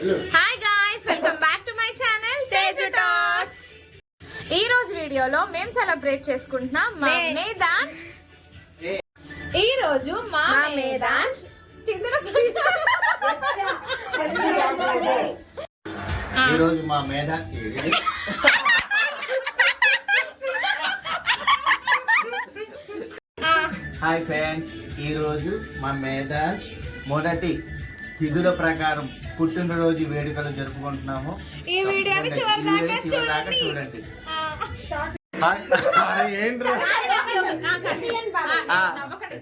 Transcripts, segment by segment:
Hi guys, welcome back to my channel Teju talks. ఈ రోజు వీడియోలో మేము సెలబ్రేట్ చేసుకుంటున్నాం మా మేదాన్స్. ఈ రోజు మా మేదాన్స్ ఈ రోజు మా మేధా హాయ్ ఫ్రెండ్స్, ఈ రోజు మా మేధాస్ మొదటి తిథుల ప్రకారం పుట్టినరోజు వేడుకలు జరుపుకుంటున్నాము. ఈ వీడియోని చివరిదాకా చూడండి.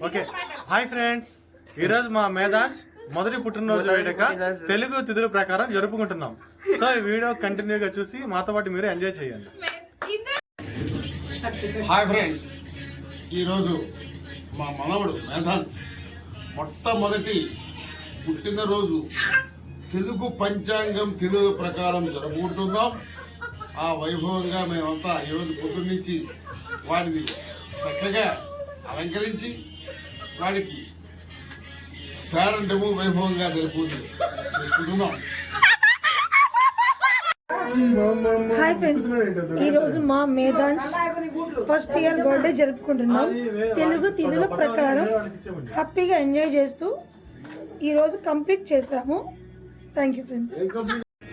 ఓకే, హాయ్ ఫ్రెండ్స్, ఈరోజు మా మేధాస్ మొదటి పుట్టినరోజు వేడుక తెలుగు తిథుల ప్రకారం జరుపుకుంటున్నాం. సో ఈ వీడియో కంటిన్యూగా చూసి మాతో పాటు మీరు ఎంజాయ్ చేయండి. హాయ్ ఫ్రెండ్స్, ఈరోజు మా మనవడు మేధాన్స్ మొట్టమొదటి పుట్టినరోజు తెలుగు పంచాంగం తెలుగు ప్రకారం జరుపుకుంటున్నాం. ఆ వైభవంగా మేమంతా ఈరోజు పొద్దున్నుంచి వాడిని చక్కగా అలంకరించి వాడికి పేరంటము వైభవంగా చేసుకుంటున్నాం. హాయ్ ఫ్రెండ్స్, ఈ రోజు మా మేధాన్స్ ఫస్ట్ ఇయర్ బర్త్డే జరుపుకుంటున్నాం. తెలుగు తిథుల ప్రకారం హ్యాపీగా ఎంజాయ్ చేస్తూ ఈ రోజు కంప్లీట్ చేసాము. Thank you friends.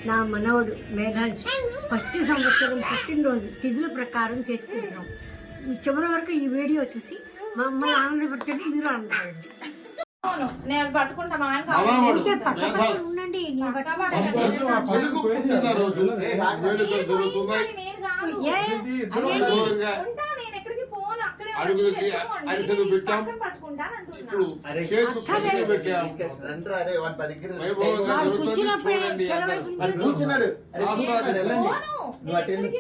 నా మనవడు మేధాన్స్ ఫస్ట్ సంవత్సరం పుట్టినరోజు తిథుల ప్రకారం చేసుకుంటున్నాం. చివరి వరకు ఈ వీడియో చూసి మా అమ్మని ఆనందపరచండి, మీరు ఆనందపడండి. నేను పట్టుకుంటామా ఉండండి. తెలుగు పుట్టినరోజు వేడుకలు జరుగుతున్నాయి. అడుగులకి అరిసెలు పెట్టాం. ఇప్పుడు కేక్ పెట్టాం. వైభవంగా జరుగుతుంది. చూడండి,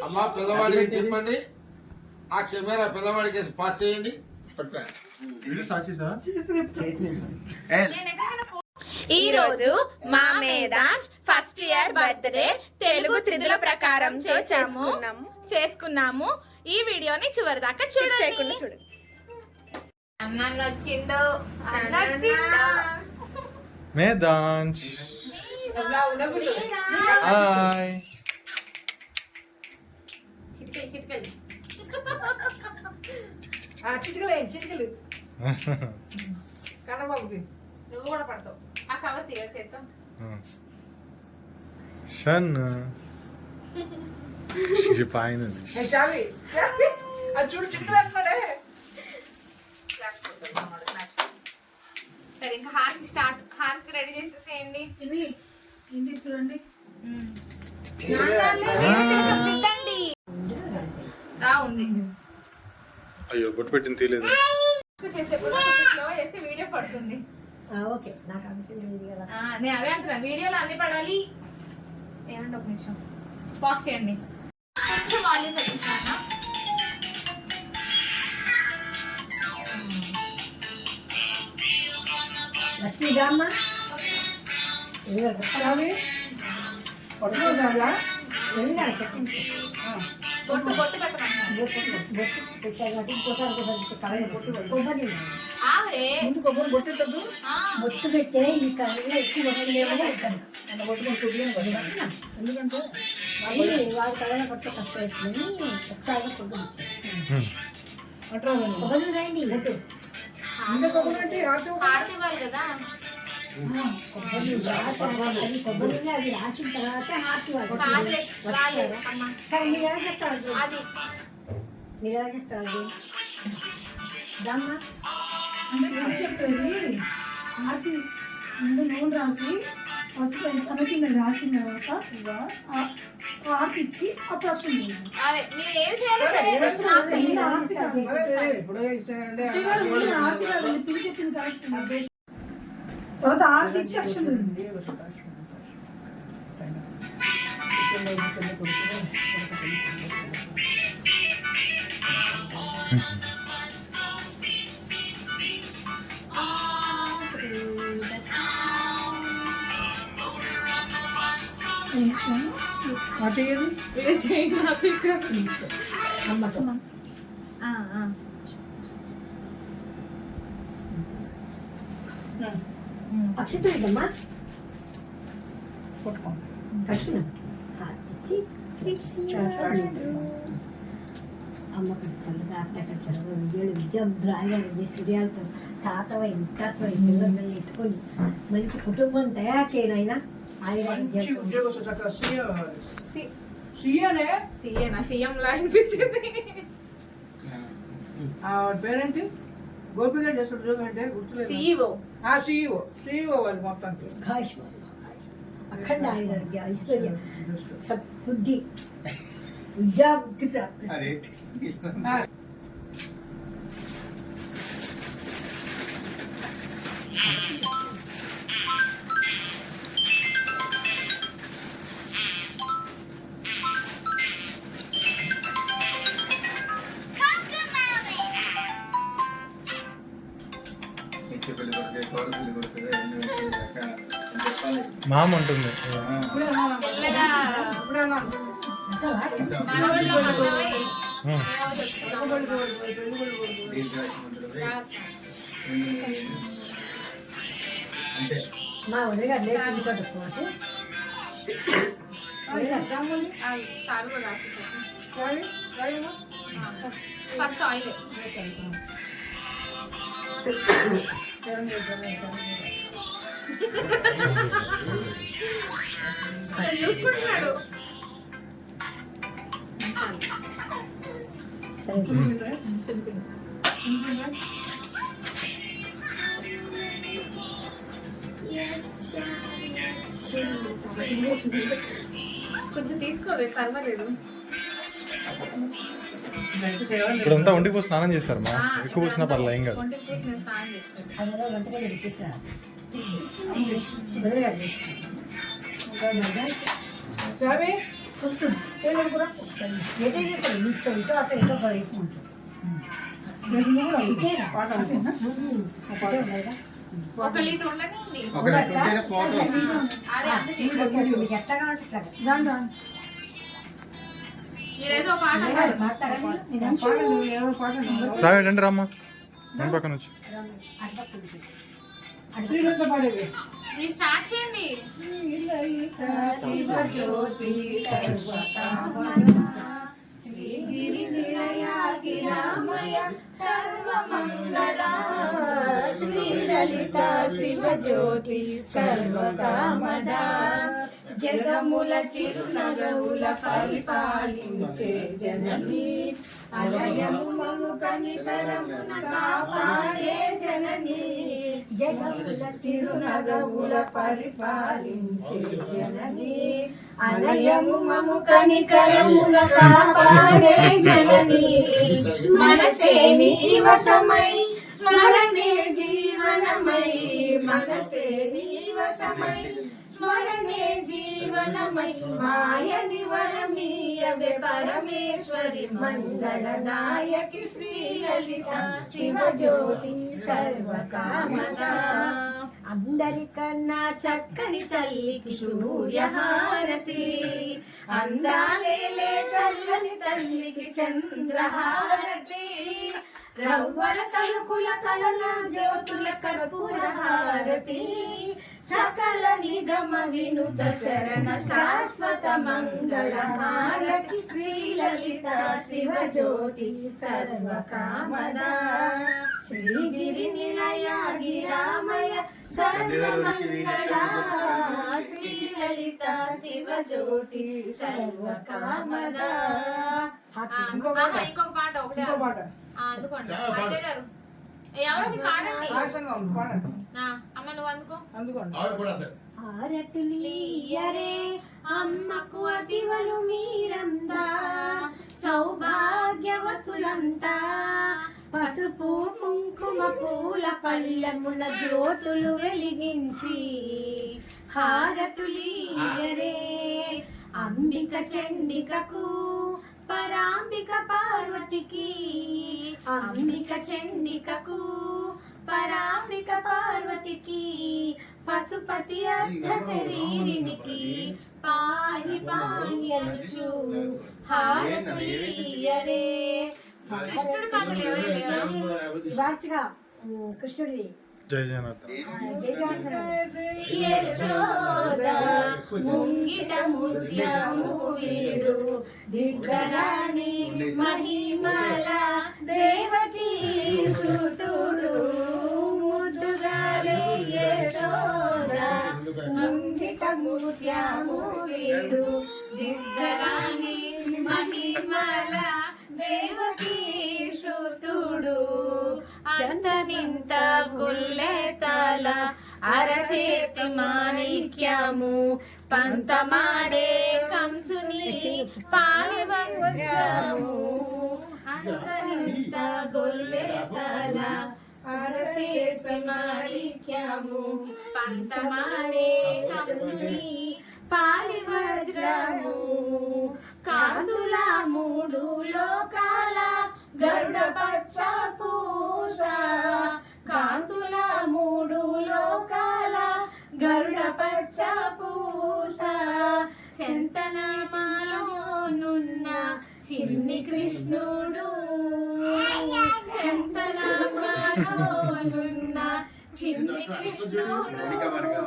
అమ్మా పిల్లవాడికి చెప్పండి, ఆ కెమెరా పిల్లవాడికి పాస్ చేయండి. ఈ రోజు మా మేధాన్స్ ఫస్ట్ ఇయర్ బర్త్డే తెలుగు తిథుల ప్రకారం చేసుకున్నాము. ఈ వీడియోని చివరి దాకా చూడండి. అన్న వచ్చిండు. మేధాన్స్ హాయ్. చిటికలు కన్నబాబుకి నువ్వు కూడా పడతావు. ఆ కవర్ తీయ చేద్దాం. షన్ పైన అది చూడు, చిటికలు అంటున్నాడే. సరే, ఇంకా హార్కి రెడీ చేసేసేయండి. ఇది ఇంటి చూడండి. రా ఉంది. అయ్యో, బొట్టు పెట్టింది తీయలేదు. చేసేప్పుడు స్లో చేసి వీడియో పడుతుంది. ఓకే, నాకు అనిపించింది కదా. నేను అదే అంటున్నా, వీడియోలో అన్ని పడాలి. ఏమంటే ఒక నిమిషం పాజ్ చేయండి. కొంచెం వాల్యూమ్ తగ్గించాను. లక్ష్మీదామ్మ బొట్టు పెట్టమన్నాను. బొట్టు పెట్టే ఈ కళ్ళలో ఎక్కువ లేవు. ఎందుకంటే వాడి కళ్ళలో పడితే కష్టం వేసుకుని ఒకసారిగా కొబ్బరి రండి. హారతి ఇవ్వాలి కదా. కొబ్బరి అది రాసిన తర్వాత హార్ట్ సరే, మీరు ఎలా చెప్తారు? అది మీరు ఎలా చెప్తారు? దామ్మా అంటే చెప్పేది ఆర్తి ముందు నూనె రాసి పసుపు సన్నటి రాసిన తర్వాత ఆర్తి ఇచ్చి అప్పుడు అక్షం అదే మీరు ఏం చేయాలి. ఆర్తి కాదు, పిలి చెప్పింది కరెక్ట్. తర్వాత ఆర్తి ఇచ్చి అక్షం అక్షితుడమ్మా కృష్ణ హారతిచ్చి అమ్మకి చల్లగా అత్తక్కడ చల్లగా విజయాలు విద్యాద్రాయాలు సూర్యాలతో తాతవై ముత్తాతవై పిల్లలు ఎత్తుకొని మంచి కుటుంబం తయారు చేయనైనా సీఎం లా అనిపించింది. పేరేంటి గోపిగడ్డ ఉద్యోగం అంటే గుర్తులేదు. సిఇఓ అది మొత్తానికి. అఖండ ఆరోగ్య ఐశ్వర్యం సద్బుద్ధి విద్యాబుద్ధి ప్రాప్తి. మామ ఉంటుంది. తెల్లగా మనవళ్ళు మనవై మా ఉదయగారు లేచి ఫస్ట్ ఆయిల్ చూసుకుంటున్నాడు. కొంచెం తీసుకోవే పర్వాలేదు. ఇప్పుడంతా ఒంటికి పోసి స్నానం చేస్తారు మా, ఎక్కువ పోసినా పర్లేదు, ఏం కాదు. ఒంటికి పూసి నేను స్నానం చేస్తాను. అందులో వంటగా పెట్టేసారు వస్తుంది ఇష్టం ఇటో అక్కడ ఇటో ఒక లీటర్ ఉండని ఎట్లా కావాలి దాంట్లో మీరేదో పాట శ్రావ్య రండి రామ్మా, మన పక్కన వచ్చి. శ్రీలంక పాడేది. మీరు స్టార్ట్ చేయండి. శ్రీగిరి నిలయాగి రామయ సర్వమంగళ శ్రీలలిత శివజ్యోతి సర్వకామద జగముల చిరునగవుల పరిపాలించే జనని అలయము మము కనికరమున కాపాడే జనని జగముల చిరునగవుల పరిపాలించే జనని అలయము మము కనికరమున కాపాడే జనని మనసే నీవసమై స్మరణే జీవనమై మనసే నీవసమై స్మరణే జీవనమై మాయని వరమీయవే పరమేశ్వరి మంగళదాయకి శ్రీలలిత శివజ్యోతి సర్వకామద అందరికన్నా చక్కని తల్లికి సూర్యహారతి అందాలేలే చల్లని తల్లికి చంద్రహారతి రవ్వల తలుకుల కలల జ్యోతుల కర్పూర హారతి సకల నిగమ వినుత చరణ శాశ్వత మంగళ హారతి శ్రీలలిత శివజ్యోతి సర్వకామద శ్రీగిరి నిలయ గిరామయ సర్వమంగళ శ్రీలలిత శివజ్యోతి సర్వకామద. ఇంకొక పాట ఒకటే ఇంకో పాట అందుకోండి. అజయ్ గారు ఎవరో ఒకటి పాడండి. ఆశంగా ఉంది పాడండి. అమ్మ నువ్వు అందుకో. అందుకోండి. ఆవిడ కూడా అంతే. హారతులీయరే అమ్మకు అతివలు మీరంతా సౌభాగ్యవతులంతా పసుపు కుంకుమ పూల పళ్ళమున జ్యోతులు వెలిగించి హారతులీయరే అంబిక చండికకు పరాంబిక పార్వతికి అంబిక చండికకు పరాంబిక పార్వతికి పశుపతి అర్ధ శరీరినికి పాహి పాహి అనుచు హారతులీయరే. కృష్ణుడి పాటలు ఎవరు వార్చిగా కృష్ణుడి జై జగన్నాథ్. యశోద ముంగిట ముత్యము వీడు దిగ్గరాని మహిమల దేవకీ సుతుడు ముద్దుగారే యశోద ముంగిట ముత్యము వీడు దిగ్గరాని మహిమల దేవకీ సుతుడు అంతనింత గుల్లెతల అరచేతి మాణిక్యము పంతమాడే కంసుని పాలివంజము అంతనింత గుల్లెతల అరచేతి మాణిక్యము పంతమాడే కంసుని పాలివజ్రము కాంతుల మూడు లోకాల గరుడ పచ్చ పూస కాంతుల మూడు లోకాల గరుడ పచ్చ పూస చెంతనమాలోనున్న చిన్ని కృష్ణుడు చెంతనమాలోనున్న చిన్ని కృష్ణుడు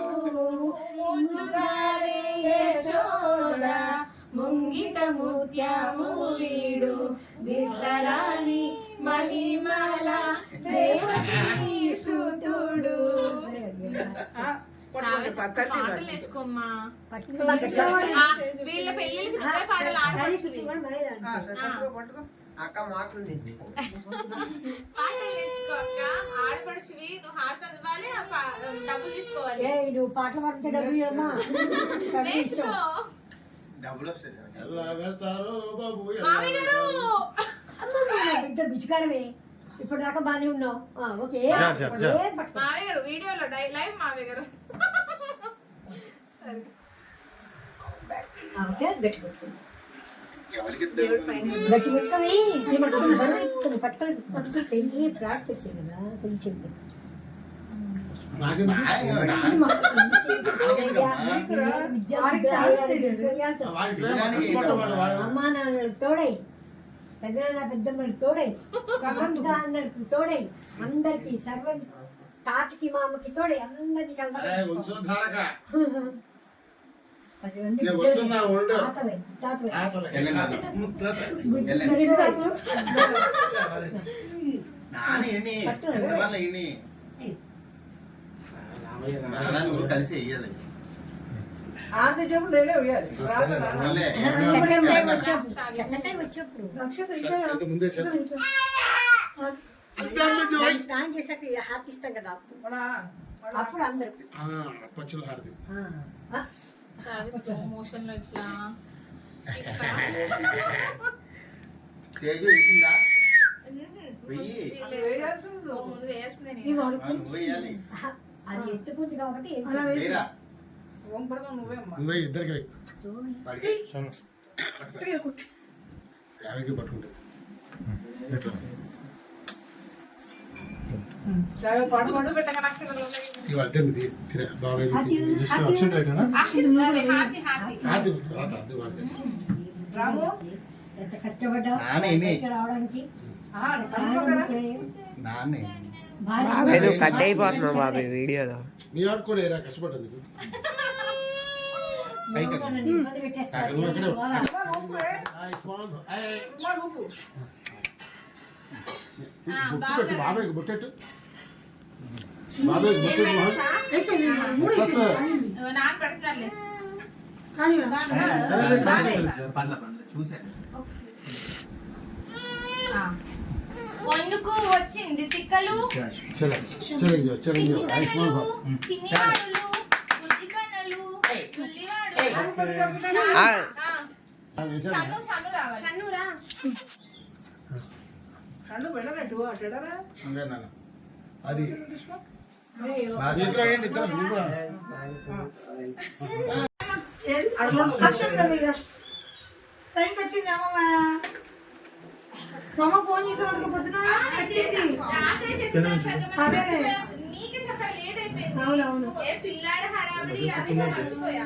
ముందుగారే యశోద ముంగిట ముత్యము వీడు దిద్దరాని మహిమల దేవకీ సుతుడు. పాటలు నేర్చుకోమ్మా. వీళ్ళ పెళ్ళిళ్ళకి నువ్వే పాటలు ఆడవచ్చు. అక్క మాకుంది పాటలు నేర్చుకో అక్క. ఆడపడుచువి నువ్వు హారత ఇవ్వాలి, డబ్బులు తీసుకోవాలి. నువ్వు పాటలు పాడితే డబ్బులు ఇవ్వమ్మా. నేర్చుకో. డబ్బులు వస్తాయి సార్. ఎలా వెళ్తారో బాబు మామయ్య గారు బిడ్డ బిచ్చుకారమే ఇప్పుడు దాకా బానే ఉన్నావు. ఓకే మావయ్య గారు వీడియోలో లైవ్ మావయ్య గారు. ఓకే గట్టి పెట్టుకుంది ఎవరికి గట్టి పెట్టుకొని పట్టుకొని చెయ్యి ప్రాక్టీస్ చేయి కదా కొంచెం. అమ్మా నాన్నలకు తోడై పెద్దనాన్న పెద్దమ్మలకు తోడై అన్నలకు తోడై అందరికి సర్వం తాతకి మామకి తోడై అందరికి కలిసి వెయ్యాలి. ఆంధ్రజం లేనే వేయాలి. సెకండ్ టైం వచ్చినప్పుడు ముందే స్నానం చేశాక హారతి ఇస్తాం కదా అప్పుడు అందరూ పచ్చుల హారతి మోషన్ లో ఇట్లా తేజు ఇచ్చిందా? వెయ్యి ముందు వేయాల్సిందే. నువ్వు వెయ్యాలి. అది ఎత్తుకుంది కాబట్టి వేరా ఓం పడక నువ్వే అమ్మా. నువ్వే ఇద్దరికి వెయ్యి వాడికి సేవకి పట్టుకుంటే పాట పాడు పెట్టక నక్షత్రాలు ఇవాళ బాబాయ్ రాము ఎంత కష్టపడ్డావు ఇక్కడ రావడానికి నాన్నే కట్ అయిపోతున్నావు బాబాయ్ వీడియోలో. నీ ఆడు కూడా ఏరా కష్టపడ్డందుకు ఇబ్బంది పెట్టేస్తారు బాబాయ్కి బుట్టెట్టు బాబాయ్కి బుట్టెట్టు నాన్న పెడతానులే. పండ్ల చూసాను. వండుకు వచ్చింది తిక్కలు చిరంజీవి చిన్నివాడులు బుద్ధి పనులు పుల్లివాడు షన్ను రావాలి. షన్ను రా. కళ్ళు వెళ్ళనట్టు అటెడరా అది ఇద్దరు అయ్యండి ఇద్దరు మీరు కూడా టైం వచ్చింది అమ్మమ్మ. మా అమ్మ ఫోన్ చేసి అడగపోతున్నా నీకే చెప్పాలి, లేట్ అయిపోయింది. అవునవును. ఏ పిల్లాడు హడావిడి అది మర్చిపోయా.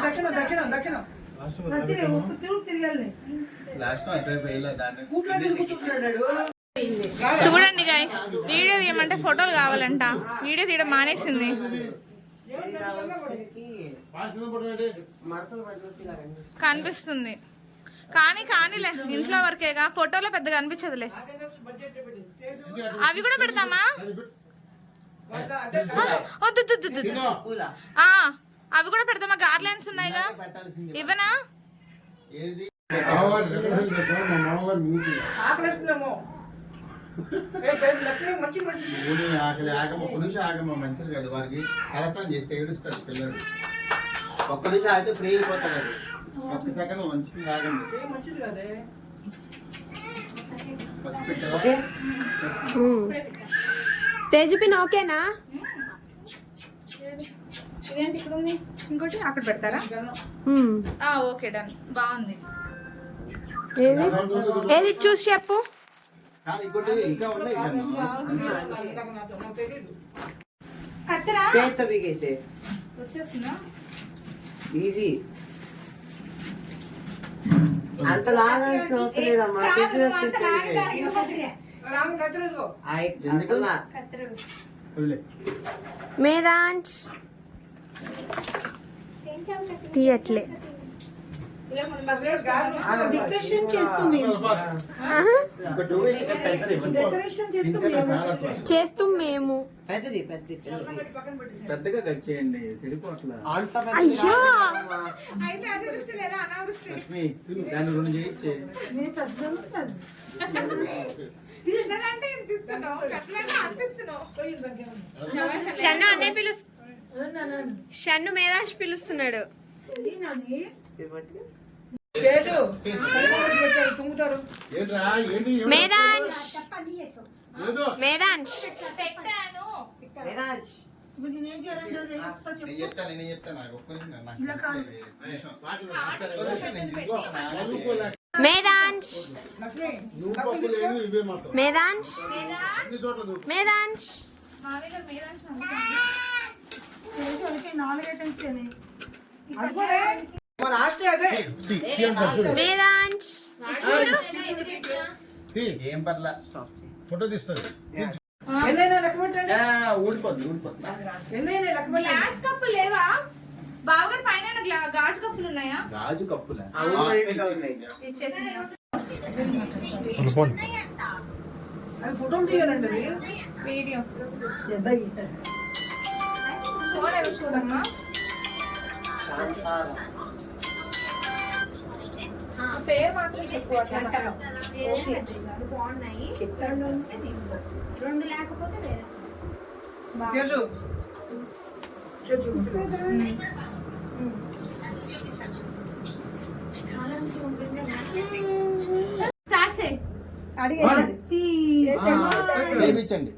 దక్షిణం దక్షిణం దక్షిణం ప్రతి ఒక్క తిరుగు తిరగాలి. లాస్ట్ అటువైపు వేయలేదు దాన్ని కూట్లో తిరుగుతున్నాడు చూడండి గైస్, వీడియో తీయమంటే ఫోటోలు కావాలంట. వీడియో తీయడం మానేసింది. కనిపిస్తుంది కానీ కానీలే, ఇంట్లో వరకేగా, ఫోటోలో పెద్దగా కనిపించదులే. అవి కూడా పెడతామా? వద్దు వద్దు, వద్దు, వద్దు. అవి కూడా పెడతామా? గార్లాండ్స్ ఉన్నాయిగా, ఇవ్వనా? ఆకలిస్తున్నాము ఆకలి ఆగమ ఒక్క నిమిషం ఆగమ మంచిది కదా, వారికి తలస్నానం చేస్తే ఏడుస్తారు పిల్లలు. ఒక్క నిమిషం అయితే ఫ్రీ అయిపోతారు. అది ఒక్క సెకండ్ మంచిది ఆగండి. మంచిది కదే. ఫస్ట్ పెట్టారు. తేజుపిన్ ఓకేనా? ఇంకోటి అక్కడ పెడతారా? Okay, done. బాగుంది. ఏది చూసి చెప్పు. ఇంకోటి ఇంకా ఉన్నాయి కత్తెరా చేత్తో పీకేసే వచ్చేస్తుందా? ఈజీ. అంత లాగాల్సిన అవసరం లేదమ్మా. రాము కత్తిరేదుకో. మేదాంచ్ తీయట్లే. డెకరేషన్ చేస్తూ మేము డెకరేషన్ చేస్తూ మేము పెద్దది పెద్దగా కట్ చేయండి, సరిపోట్లా. అయ్యో లక్ష్మి దాన్ని 2 చేయించే. షన్ను అనే షన్ను మేదాంశ్ పిలుస్తున్నాడు. తుంగుతాడు. మేదాంశ్ మేదాంశ్ నేను చెప్తాను నాకు ఒక్క నిమిషం, నాకు మేదాంశ్ మేదాంశ్ మేదాంశ్ మన ఆస్తి అదే. మేదాంశ్ ఏం పర్లా, ఫోటో తీస్తుంది. ఎన్నైనా లెక్క పెట్టండి. ఊడిపోద్ది. ఎన్నైనా లెక్క పెట్టండి. గ్లాస్ కప్పు లేవా? బావగారు పైన గాజు కప్పులు ఉన్నాయా? గాజు కప్పులా ఇచ్చేసి అది ఫోటోలు తీయాలండి. అది వీడియో చూడమ్మా. పేరు మాత్రం చెప్పు. బాగున్నాయి, 2 ఉంటే తీసుకో, 2 లేకపోతే వేరే చేజు స్టార్ట్ చేయి. చేయించండి.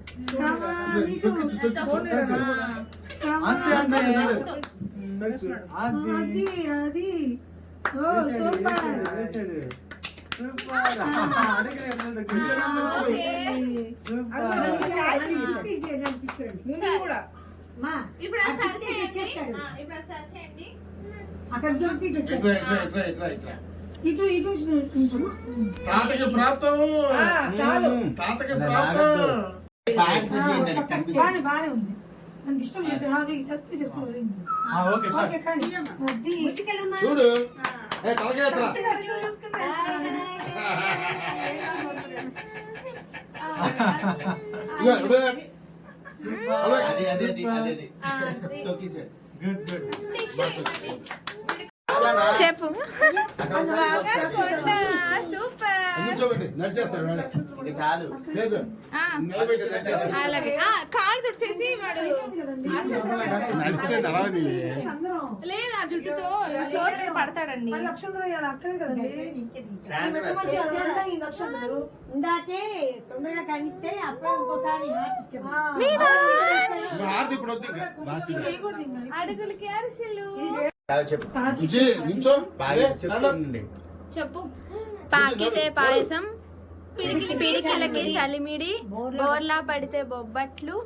కూడా ఇప్పుడు సెర్చ్ చేయండి. అక్కడ దొరికి ఇటు తాతకి ప్రాప్తం. చాలు. తాతకి ప్రాప్తం. బాగానే ఉంది. నాకు ఇష్టం చేసాను. అది చెప్తే చెప్పుకోవాలి. Okay sir. ఓకే కానీ అది చూడు తలకేత్రా. చెప్పు. సూపర్. నిల్చోబెట్టి నడిచేస్తాడు వాడే. ఇది చాలు. లేదు నిలబెట్టి నడిచేస్తాడు. అలాగే కాలు తుడిచేసి వాడు నడిస్తే నడవది. లేదు, ఆ జుట్టుతో ఫ్లోర్ మీద పడతాడండి. నక్షత్రం వేయాలి అక్కడే కదండి. ఈ నక్షత్రాలు ఇందాకే తొందరగా కలిస్తే అప్పుడు ఇంకోసారి హార్ట్ ఇచ్చాము. ఆర్తి ఇప్పుడు వద్దు ఇంకా. రాత్రి. అడుగులకి అరిసెలు. చెప్పు. బుజ్జి, నిల్చో. బాగా చెప్తానండి. చెప్పు. పాకితే పాయసం, పిడికిలకి చలిమిడి, బోర్లా పడితే బొబ్బట్లు,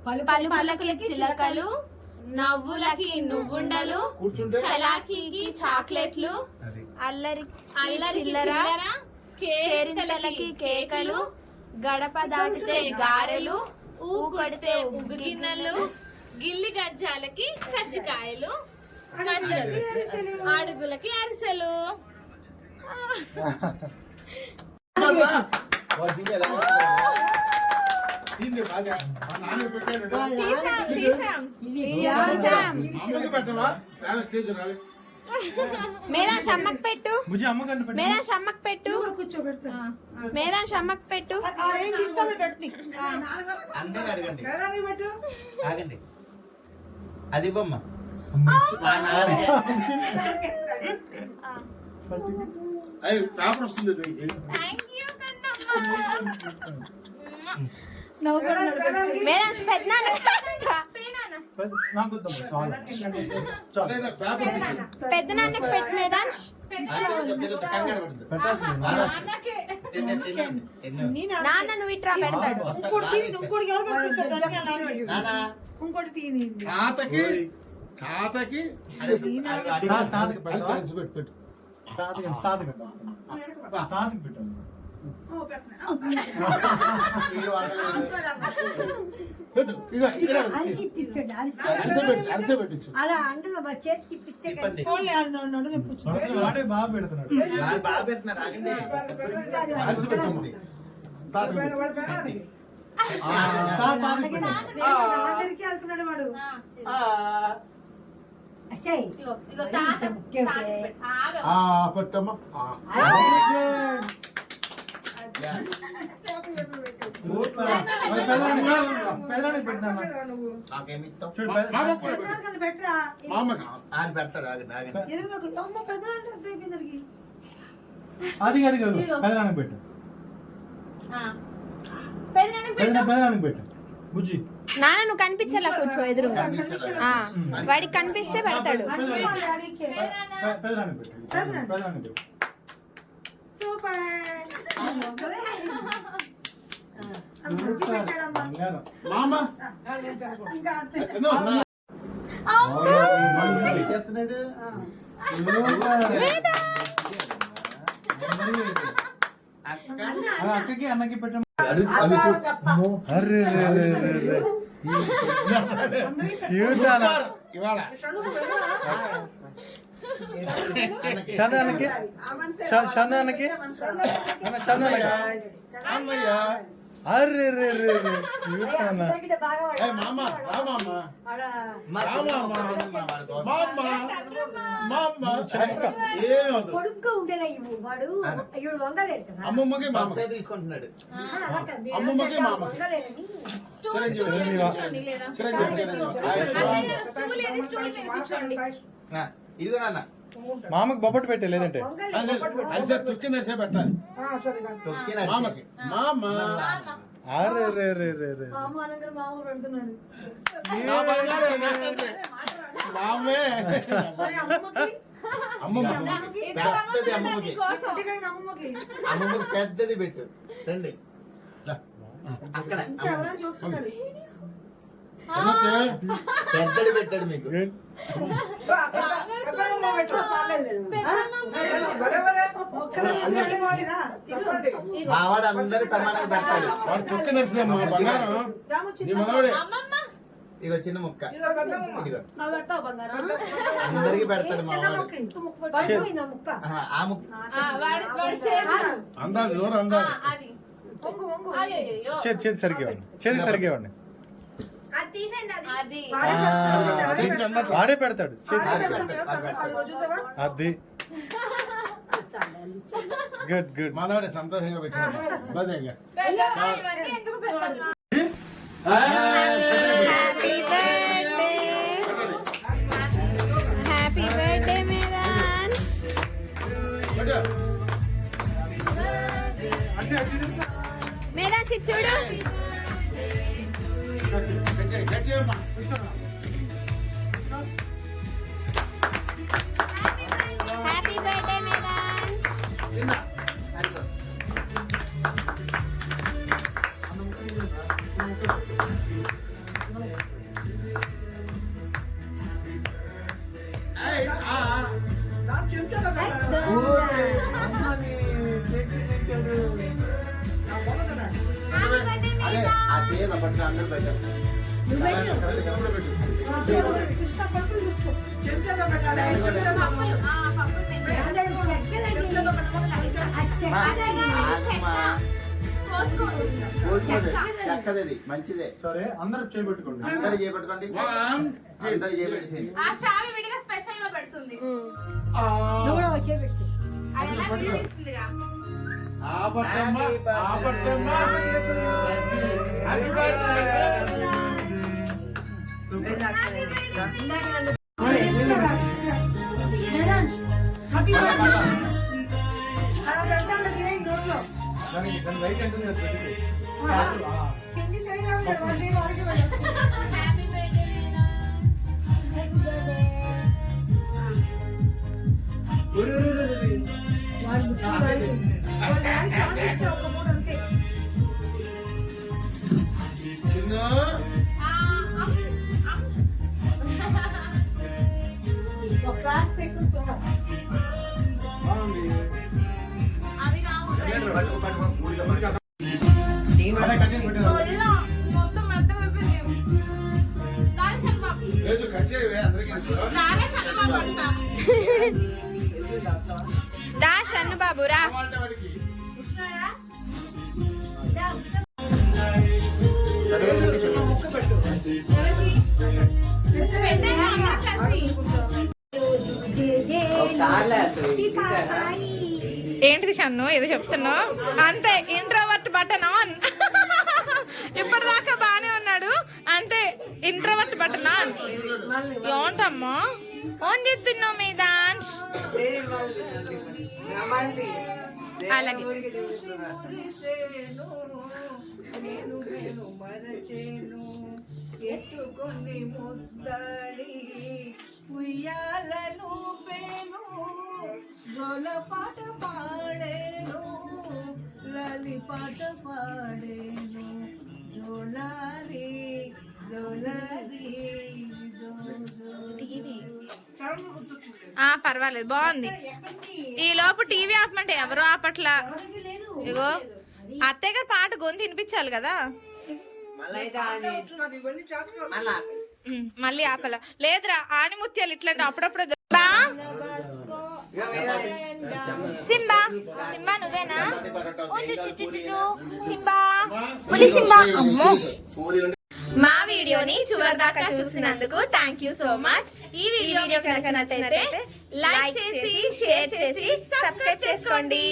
పలుపులకి చిలకలు, నవ్వులకి నువ్వుండలు, చలాకీకి చాక్లెట్లు, అల్లరి చిల్లర, కేరింతలకి కేకలు, గడప దాటితే గారెలు, ఊ కొడితే ఉగ్గు గిన్నెలు, గిల్లి గజ్జాలకి కజ్జికాయలు, గజ్జలు అడుగులకి అరిసెలు. దీన్ని బాగా మా నాన్న పెట్టాడు. తీసాం అమ్మకి పెట్టవా? చాలా స్టేజ్ రాలి. మేదాన్ అమ్మకి పెట్టు, ముజే అమ్మకండి పెట్టు. మేదాన్ అమ్మకి పెట్టు, కూర్చోబెడతాను మేదాన్ అమ్మకి పెట్టు. ఆడేం తీస్తామే పెట్టు అందరూ అడగండి. ఏదానికి పెట్టు ఆగండి. అది బొమ్మ మా నాన్న. అయ్యి పేపర్ వస్తుంది. థాంక్యూ కన్నమ్మ. నవ్వుకున్నాడు మేదాన్ పెద్దనాన్న నాకు వద్దమ్మా, చాలా. చాలు. లేదా పేపర్ తీసి. పెద్దనాన్నకి పెట్టు మేదాన్. కంగారు పడద్దు. పెట్టాల్సింది. నాన్న నువ్వు ఇట్రా పెడతాడు. ఇంకోటి ఎవరు పెట్టుకుంటారు నానా ఇంకోటి తీయని తాతకి తాతకి అరిసి పెట్టు పెట్టు. తాతకి పెట్టాను. ఈ వాటలు పెట్టు. ఇదిగో ఇక్కడ అరిసి ఇప్పించండి, అరిసె పెట్టించు. అలా అంటది మా చేతికి ఇప్పిస్తే తిప్పండి. ఫోన్లే అన్నాడు నేను కూర్చో వాడే బాగా పెడుతున్నాడు. వాళ్ళు బాగా పెడుతున్నారు. ఆగండి. అరిసి పెట్టింది. తాతకి పెట్టు. పెదానికి తాతకి పెట్టు. అందరికి వెళ్తున్నాడు వాడు అసలు ఇగో తాత ఓకే, ఓకే. ఆగు. పెట్టమ్మా. పెదనానికి పెట్టినా నాకేమి ఇస్తాం? చూడు పెద్దదానికన్నా పెట్టరా మా అమ్మకి ఆయన పెడతాడు. ఆగండి ఆగండి. ఎదురు అమ్మ పెద్దదంటే ఎంత అయిపోయింది దానికి అది కాదు కాదు పెదనానికి పెట్టు. పెదనానికి పెట్టు. బుజ్జి నాన్న నువ్వు కనిపించేలా కూర్చో ఎదురు. వాడికి కనిపిస్తే పెడతాడు. డాడీకే పెదనానికి పెట్టు. పెదనానికి పెట్టు. సూపర్ బంగారం. మా అమ్మ ఇంకా అంతే ఎన్నో చేస్తున్నాడు. అక్కకి అన్నకి పెట్ట. ఇవాళ షన్నానికి షన్నానికి షన్నానికి అమ్మయ్య. అర్రే రే రే రే చూస్తానా ఏ మామ రా మామ. ఏమవుతుంది? కొడుగ్గా ఉండేలా ఇవ్వు, వాడు ఇవిడు వంగలేడు కదా. అమ్మమ్మకి మామ తీసుకుంటున్నాడు. అమ్మమ్మకి మామకి వంగలేడని చిరంజీవి అన్నయ్య గారు స్టూల్ ఏది? స్టూల్ మీద కూర్చోండి. ఇదిగో నాన్న. మామకి బొబ్బట్టు పెట్టే లేదంటే అరిసే తొక్కింది అరిసే పెట్టాలి. సరిగా మామకి మామ అరే రే రే రే రే మామ అనగా మామ పెడుతున్నాడు నా బంగారు ఏంటంటే మామే మరి అమ్మకి అమ్మమ్మకి పెద్దది అమ్మమ్మకి అమ్మకి అమ్మమ్మకి పెద్దది పెట్టు. రండి అక్కడ ఎవరైనా చూస్తున్నాడు పెద్దది పెట్టాడు మీకు. మావాడు అందరు సమానంగా పెడతాడు. వాడు తొక్కి నచ్చిందమ్మా బంగారం. నీ మనవాడే. ఇగో చిన్న ముక్క. ఇదిగో అందరికి పెడతాడు మావాడు. ఆ ముక్క అందాది ఎవరు అందాది. చేతి చేతి సరిగ్గా ఇవ్వండి. చేతి సరిగ్గా ఇవ్వండి. అది వాడే పెడతాడు చేతి ఆడ సరిగ్గా. పెడతాడు, ఆడ పెడతాడు. చూసావా అది గుడ్ గుడ్. మాధవుడే సంతోషంగా పెట్టినాడు. బదేగా ఎందుకు పెద్దమ్మ? హ్యాపీ బర్త్డే హ్యాపీ బర్త్డే మేదాన్. మేదాన్ చూడు. హ్యాపీ బర్త్డే మేదాన్. పేరు పట్టుకు అందరూ పెట్టారు. కృష్ణ పప్పులు చూసుకో. చెంచాతో పెట్టాలి. చెంచాతో చక్కది మంచిదే. సరే అందరూ చేపెట్టుకోండి. అందరూ చేపట్టుకోండి. అందరూ చేపెట్టేసేయండి. ఆ స్టార్ విడిగా స్పెషల్ లో పెడుతుంది. నువ్వు కూడా వచ్చే పెట్టి అది ఎలా వీడియో తీస్తుందిగా. ఆపట్టమ్మ ఆపట్టమ్మ మేధాన్స్ హ్యాపీ బర్త్డే అలా పెడతాను తినేయండి నోట్లో దాని లైట్ ఎంత పెట్టేసి కింది తిరగాలి వాడి వాడికి వెళ్ళేస్తాను హ్యాపీ బర్త్డే వాడు ముట్టుకుని వాడు డాడీ చాలా ఇచ్చా ఒక మూడు అంతే చిన్న ఒక క్లాస్ పెట్టుకుంటున్నా అవి కావు మొత్తం మెత్తగా అయిపోయింది. దాని శనగపప్పు. లేదు కచ్చేవే అందరికీ దానే శనగపప్పు అంట. దా షన్ను బాబు రా. వాడికి పెట్టేసి అందరూ కలిసి. కార్లో చూసారా ఏంటిది షన్ను ఏదో చెప్తున్నావు? అంతే ఇంట్రోవర్ట్ బటన్ ఆన్. ఇప్పటిదాకా బానే ఉన్నాడు, అంటే ఇంట్రోవర్ట్ బటన్ ఆన్. ఏంటమ్మా ఆన్ చేస్తున్నావు మీ డాన్స్? అలాగే నేను మరచేను ఎట్టుకొని ముద్దడి ఉయ్యాలను పేను గొల పాట పాడేను లలి పాట పాడేను జోలారి జోలారి పర్వాలేదు బాగుంది. ఈ లోపు టీవీ ఆపమంటే ఎవరు ఆపట్లా. ఇగో అత్తయ్య గారు పాట గొంతు వినిపించాలి కదా. మళ్ళీ ఆపలా లేదురా. ఆనిముత్యాలు ఇట్లాంటి అప్పుడప్పుడు బా. సింబా సింబా నువ్వేనా? సింబా పులి సింబా. అమ్మో. మా వీడియోని చివరి దాకా చూసినందుకు థ్యాంక్ యూ సో మచ్. ఈ వీడియో కనుక నచ్చినట్లయితే లైక్ చేసి షేర్ చేసి సబ్స్క్రైబ్ చేసుకోండి.